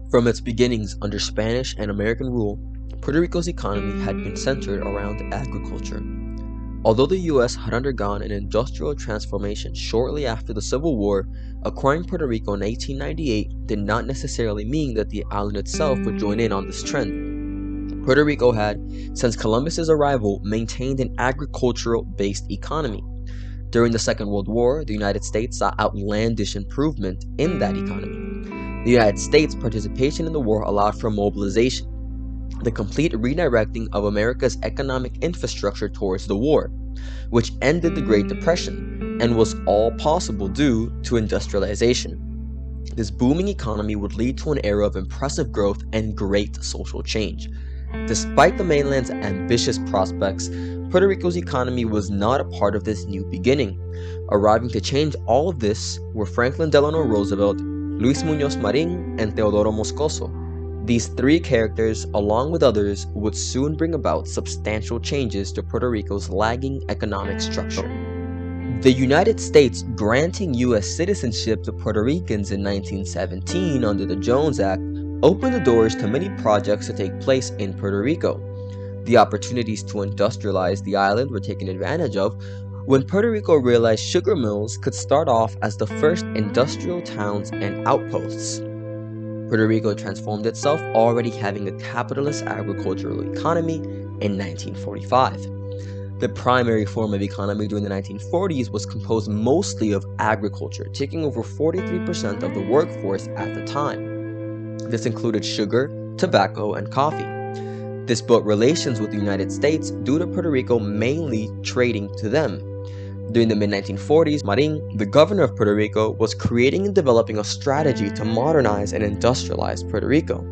From its beginnings under Spanish and American rule, Puerto Rico's economy had been centered around agriculture. Although the U.S. had undergone an industrial transformation shortly after the Civil War, acquiring Puerto Rico in 1898 did not necessarily mean that the island itself would join in on this trend. Puerto Rico had, since Columbus's arrival, maintained an agricultural-based economy. During the Second World War, the United States saw outlandish improvement in that economy. The United States' participation in the war allowed for mobilization, the complete redirecting of America's economic infrastructure towards the war, which ended the Great Depression, and was all possible due to industrialization. This booming economy would lead to an era of impressive growth and great social change. Despite the mainland's ambitious prospects, Puerto Rico's economy was not a part of this new beginning. Arriving to change all of this were Franklin Delano Roosevelt, Luis Muñoz Marin, and Teodoro Moscoso. These three characters, along with others, would soon bring about substantial changes to Puerto Rico's lagging economic structure. The United States granting U.S. citizenship to Puerto Ricans in 1917 under the Jones Act opened the doors to many projects to take place in Puerto Rico. The opportunities to industrialize the island were taken advantage of when Puerto Rico realized sugar mills could start off as the first industrial towns and outposts. Puerto Rico transformed itself, already having a capitalist agricultural economy in 1945. The primary form of economy during the 1940s was composed mostly of agriculture, taking over 43% of the workforce at the time. This included sugar, tobacco, and coffee. This built relations with the United States due to Puerto Rico mainly trading to them. During the mid-1940s, Marin, the governor of Puerto Rico, was creating and developing a strategy to modernize and industrialize Puerto Rico.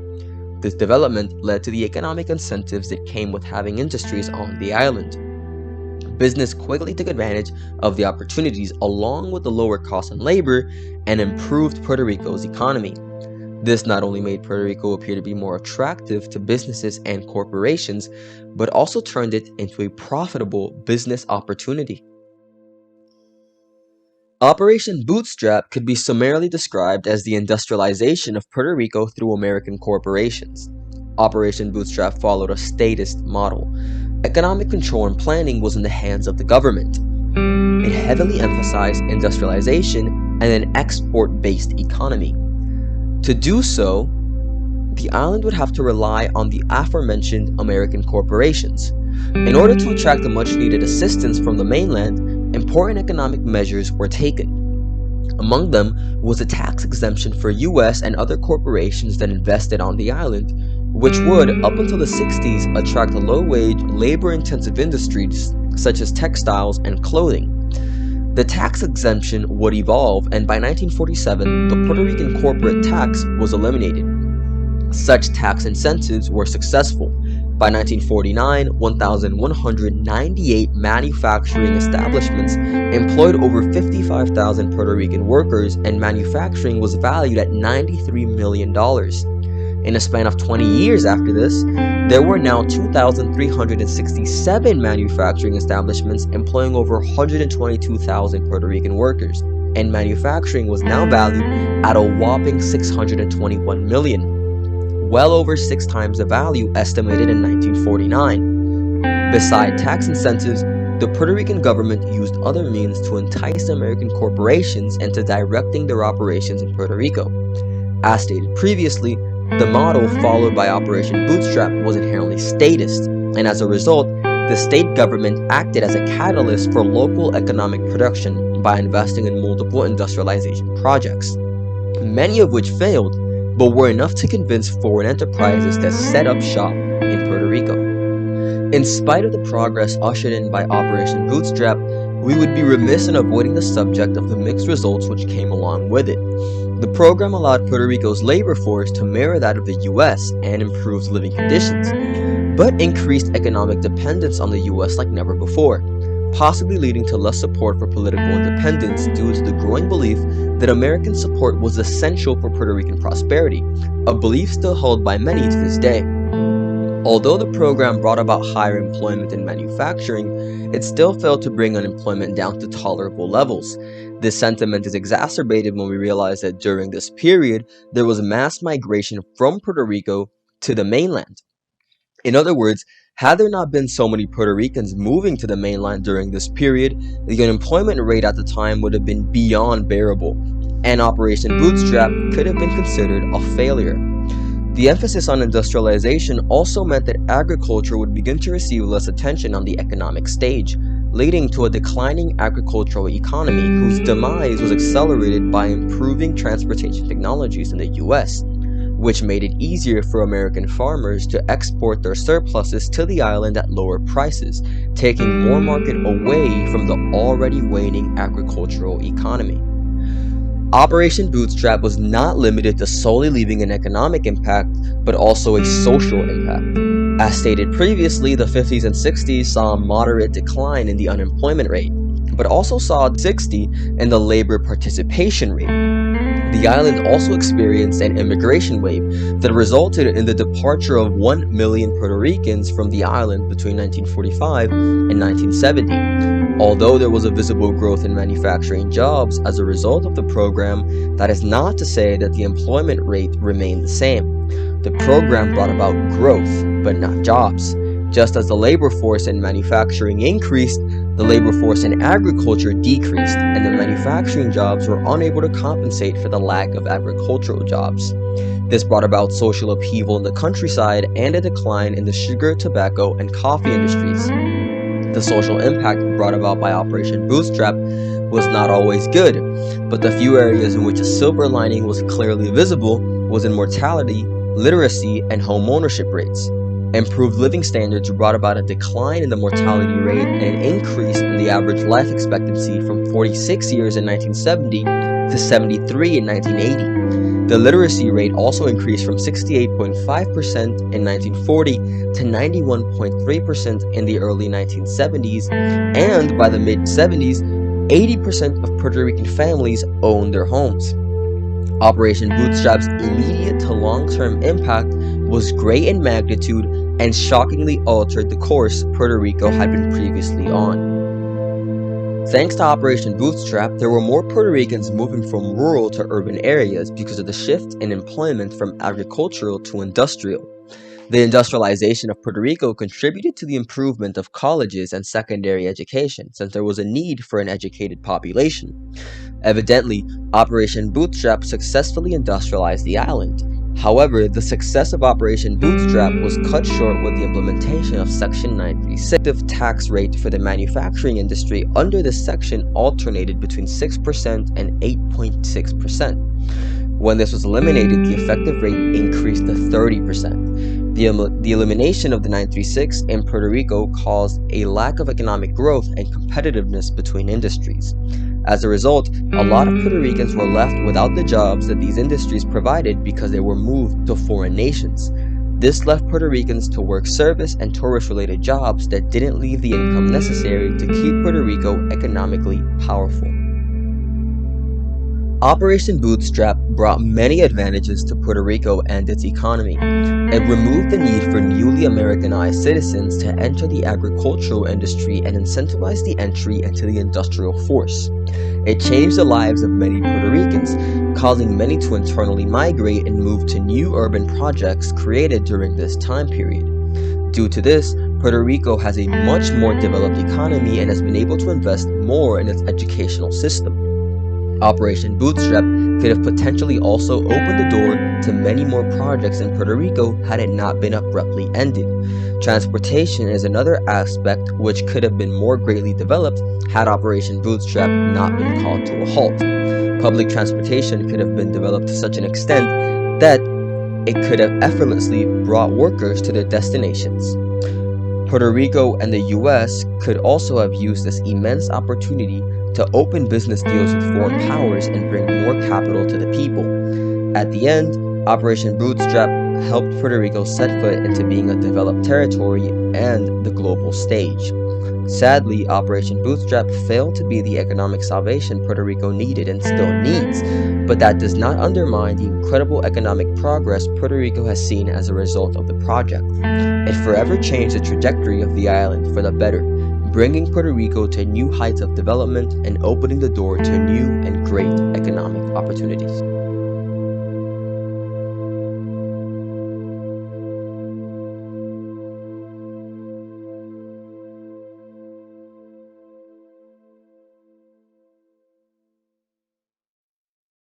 This development led to the economic incentives that came with having industries on the island. Business quickly took advantage of the opportunities along with the lower cost in labor and improved Puerto Rico's economy. This not only made Puerto Rico appear to be more attractive to businesses and corporations, but also turned it into a profitable business opportunity. Operation Bootstrap could be summarily described as the industrialization of Puerto Rico through American corporations. Operation Bootstrap followed a statist model. Economic control and planning was in the hands of the government. It heavily emphasized industrialization and an export-based economy. To do so, the island would have to rely on the aforementioned American corporations. In order to attract the much-needed assistance from the mainland, important economic measures were taken. Among them was a tax exemption for U.S. and other corporations that invested on the island, which would, up until the 60s, attract low-wage, labor-intensive industries such as textiles and clothing. The tax exemption would evolve, and by 1947, the Puerto Rican corporate tax was eliminated. Such tax incentives were successful. By 1949, 1,198 manufacturing establishments employed over 55,000 Puerto Rican workers, and manufacturing was valued at $93 million. In a span of 20 years after this, there were now 2,367 manufacturing establishments employing over 122,000 Puerto Rican workers, and manufacturing was now valued at a whopping $621 million. Well over 6 times the value estimated in 1949. Beside tax incentives, the Puerto Rican government used other means to entice American corporations into directing their operations in Puerto Rico. As stated previously, the model followed by Operation Bootstrap was inherently statist, and as a result, the state government acted as a catalyst for local economic production by investing in multiple industrialization projects, many of which failed, but were enough to convince foreign enterprises to set up shop in Puerto Rico. In spite of the progress ushered in by Operation Bootstrap, we would be remiss in avoiding the subject of the mixed results which came along with it. The program allowed Puerto Rico's labor force to mirror that of the U.S. and improved living conditions, but increased economic dependence on the U.S. like never before, possibly leading to less support for political independence due to the growing belief that American support was essential for Puerto Rican prosperity, a belief still held by many to this day. Although the program brought about higher employment in manufacturing, it still failed to bring unemployment down to tolerable levels. This sentiment is exacerbated when we realize that during this period, there was mass migration from Puerto Rico to the mainland. In other words, had there not been so many Puerto Ricans moving to the mainland during this period, the unemployment rate at the time would have been beyond bearable, and Operation Bootstrap could have been considered a failure. The emphasis on industrialization also meant that agriculture would begin to receive less attention on the economic stage, leading to a declining agricultural economy whose demise was accelerated by improving transportation technologies in the US, which made it easier for American farmers to export their surpluses to the island at lower prices, taking more market away from the already waning agricultural economy. Operation Bootstrap was not limited to solely leaving an economic impact, but also a social impact. As stated previously, the 50s and 60s saw a moderate decline in the unemployment rate, but also saw a 60 in the labor participation rate. The island also experienced an immigration wave that resulted in the departure of 1 million Puerto Ricans from the island between 1945 and 1970. Although there was a visible growth in manufacturing jobs as a result of the program, that is not to say that the employment rate remained the same. The program brought about growth, but not jobs. Just as the labor force in manufacturing increased, the labor force in agriculture decreased, and the manufacturing jobs were unable to compensate for the lack of agricultural jobs. This brought about social upheaval in the countryside and a decline in the sugar, tobacco, and coffee industries. The social impact brought about by Operation Bootstrap was not always good, but the few areas in which a silver lining was clearly visible was in mortality, literacy, and home ownership rates. Improved living standards brought about a decline in the mortality rate and an increase in the average life expectancy from 46 years in 1970 to 73 in 1980. The literacy rate also increased from 68.5% in 1940 to 91.3% in the early 1970s, and by the mid-70s, 80% of Puerto Rican families owned their homes. Operation Bootstrap's immediate to long-term impact was great in magnitude and shockingly altered the course Puerto Rico had been previously on. Thanks to Operation Bootstrap, there were more Puerto Ricans moving from rural to urban areas because of the shift in employment from agricultural to industrial. The industrialization of Puerto Rico contributed to the improvement of colleges and secondary education, since there was a need for an educated population. Evidently, Operation Bootstrap successfully industrialized the island. However, the success of Operation Bootstrap was cut short with the implementation of Section 936. The tax rate for the manufacturing industry under this section alternated between 6% and 8.6%. When this was eliminated, the effective rate increased to 30%. The elimination of the 936 in Puerto Rico caused a lack of economic growth and competitiveness between industries. As a result, a lot of Puerto Ricans were left without the jobs that these industries provided because they were moved to foreign nations. This left Puerto Ricans to work service and tourist-related jobs that didn't leave the income necessary to keep Puerto Rico economically powerful. Operation Bootstrap brought many advantages to Puerto Rico and its economy. It removed the need for newly Americanized citizens to enter the agricultural industry and incentivized the entry into the industrial force. It changed the lives of many Puerto Ricans, causing many to internally migrate and move to new urban projects created during this time period. Due to this, Puerto Rico has a much more developed economy and has been able to invest more in its educational system. Operation Bootstrap could have potentially also opened the door to many more projects in Puerto Rico had it not been abruptly ended. Transportation is another aspect which could have been more greatly developed had Operation Bootstrap not been called to a halt. Public transportation could have been developed to such an extent that it could have effortlessly brought workers to their destinations. Puerto Rico and the US could also have used this immense opportunity to open business deals with foreign powers and bring more capital to the people. At the end, Operation Bootstrap helped Puerto Rico set foot into being a developed territory and the global stage. Sadly, Operation Bootstrap failed to be the economic salvation Puerto Rico needed and still needs, but that does not undermine the incredible economic progress Puerto Rico has seen as a result of the project. It forever changed the trajectory of the island for the better, bringing Puerto Rico to new heights of development and opening the door to new and great economic opportunities.